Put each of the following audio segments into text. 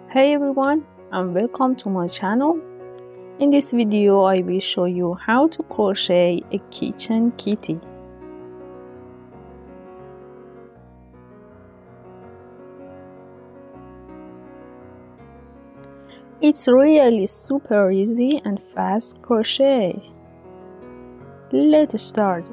Hey everyone, and welcome to my channel. In this video I will show you how to crochet a kitchen kitty. It's really super easy and fast crochet. Let's start.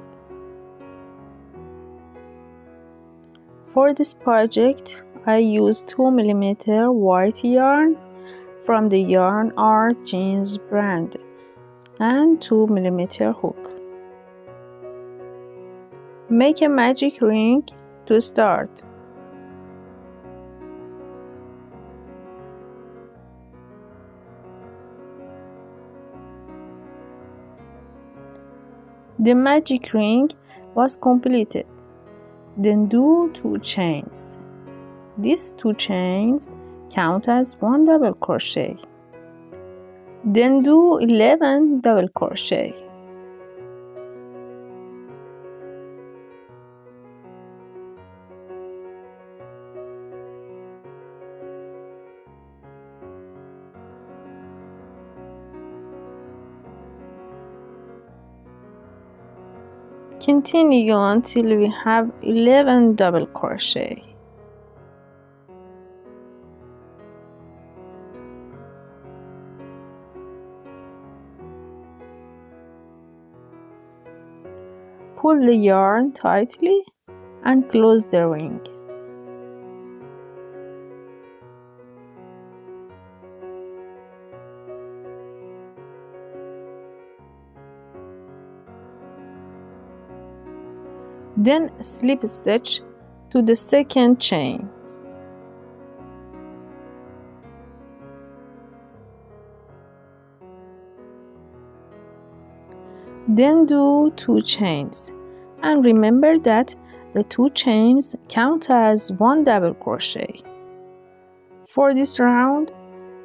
For this project I used 2mm white yarn from the Yarn Art jeans brand and 2mm hook. Make a magic ring to start. The magic ring was completed. Then do 2 chains. These 2 chains count as 1 double crochet. Then do 11 double crochet. Continue until we have 11 double crochet. Pull the yarn tightly and close the ring. Then slip stitch to the second chain. Then do 2 chains, and remember that the 2 chains count as 1 double crochet. For this round,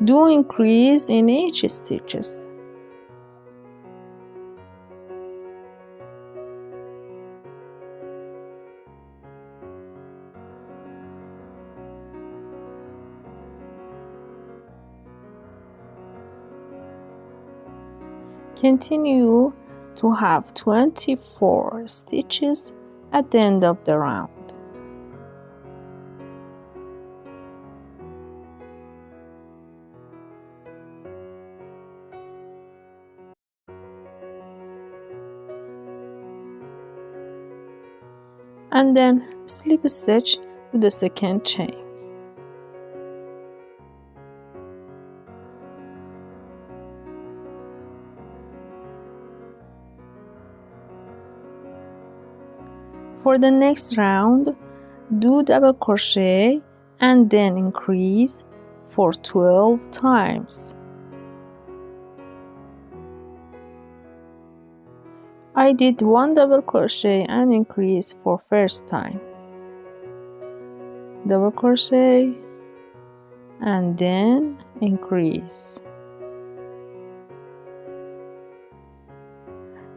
do increase in each stitches. Continue to have 24 stitches at the end of the round. And then slip stitch to the second chain. For the next round, do double crochet and then increase for 12 times. I did 1 double crochet and increase for first time. Double crochet and then increase.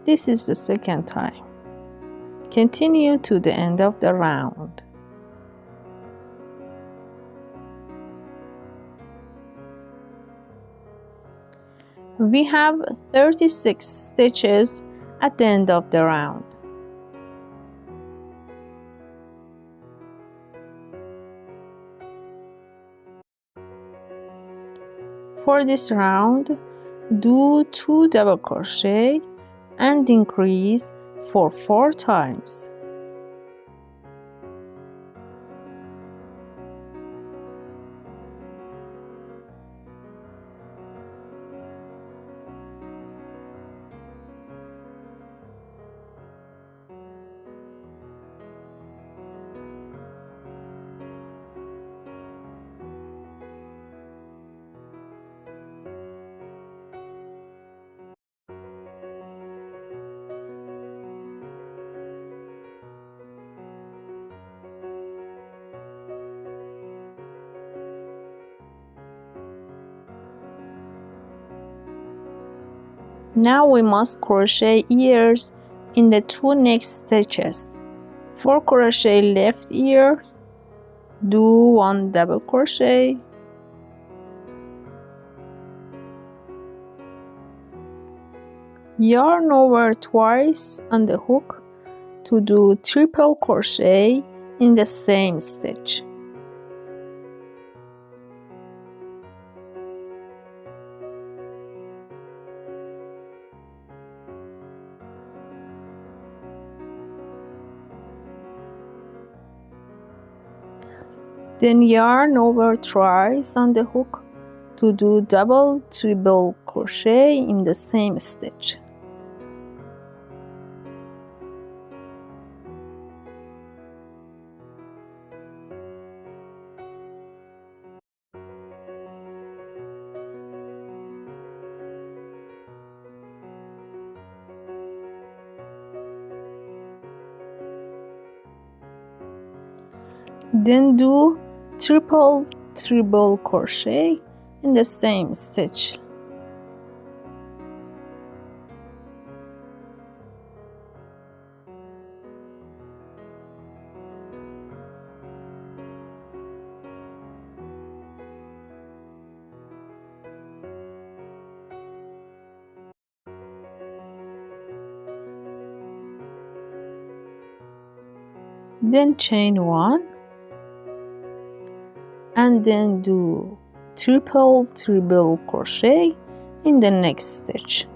This is the second time. Continue to the end of the round. We have 36 stitches at the end of the round. For this round, do 2 double crochet and increase for 4 times. Now we must crochet ears in the 2 next stitches. For crochet left ear, do 1 double crochet Yarn over twice on the hook to do triple crochet in the same stitch. Then yarn over twice on the hook to do double triple crochet in the same stitch. Then do triple crochet in the same stitch. Then chain 1 and then do triple crochet in the next stitch.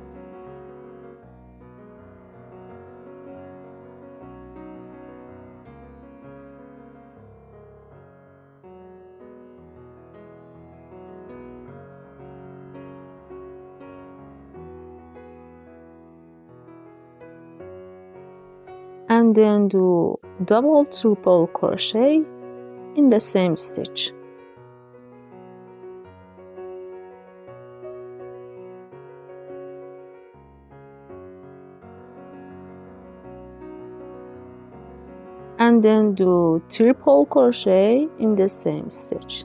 And then do double triple crochet in the same stitch. And then do triple crochet in the same stitch.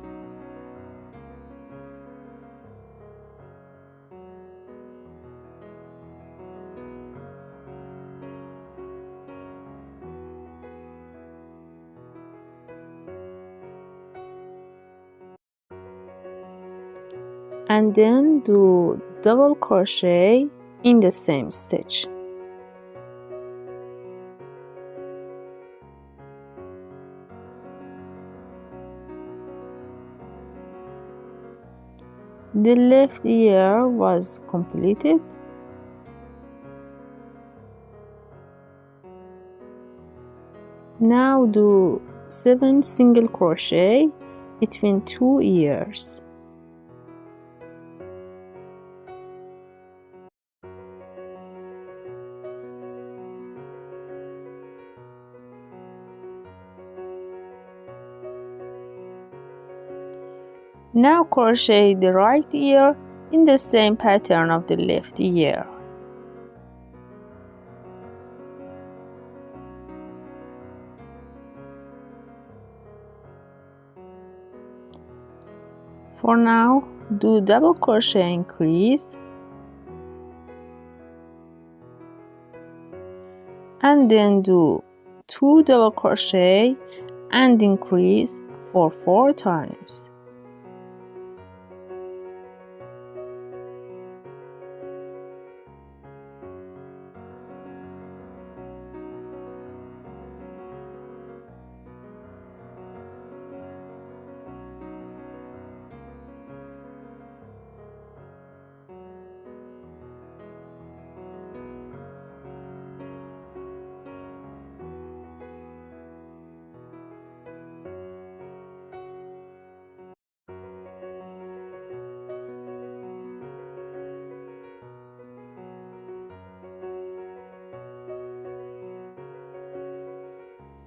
And then do double crochet in the same stitch. The left ear was completed. Now do 7 single crochet between 2 ears. Now crochet the right ear in the same pattern of the left ear. For now, do double crochet increase and then do 2 double crochet and increase for 4 times.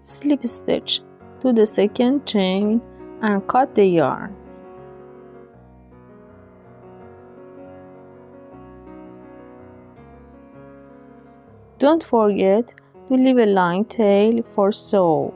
Slip stitch to the second chain and cut the yarn. Don't forget to leave a line tail for sew.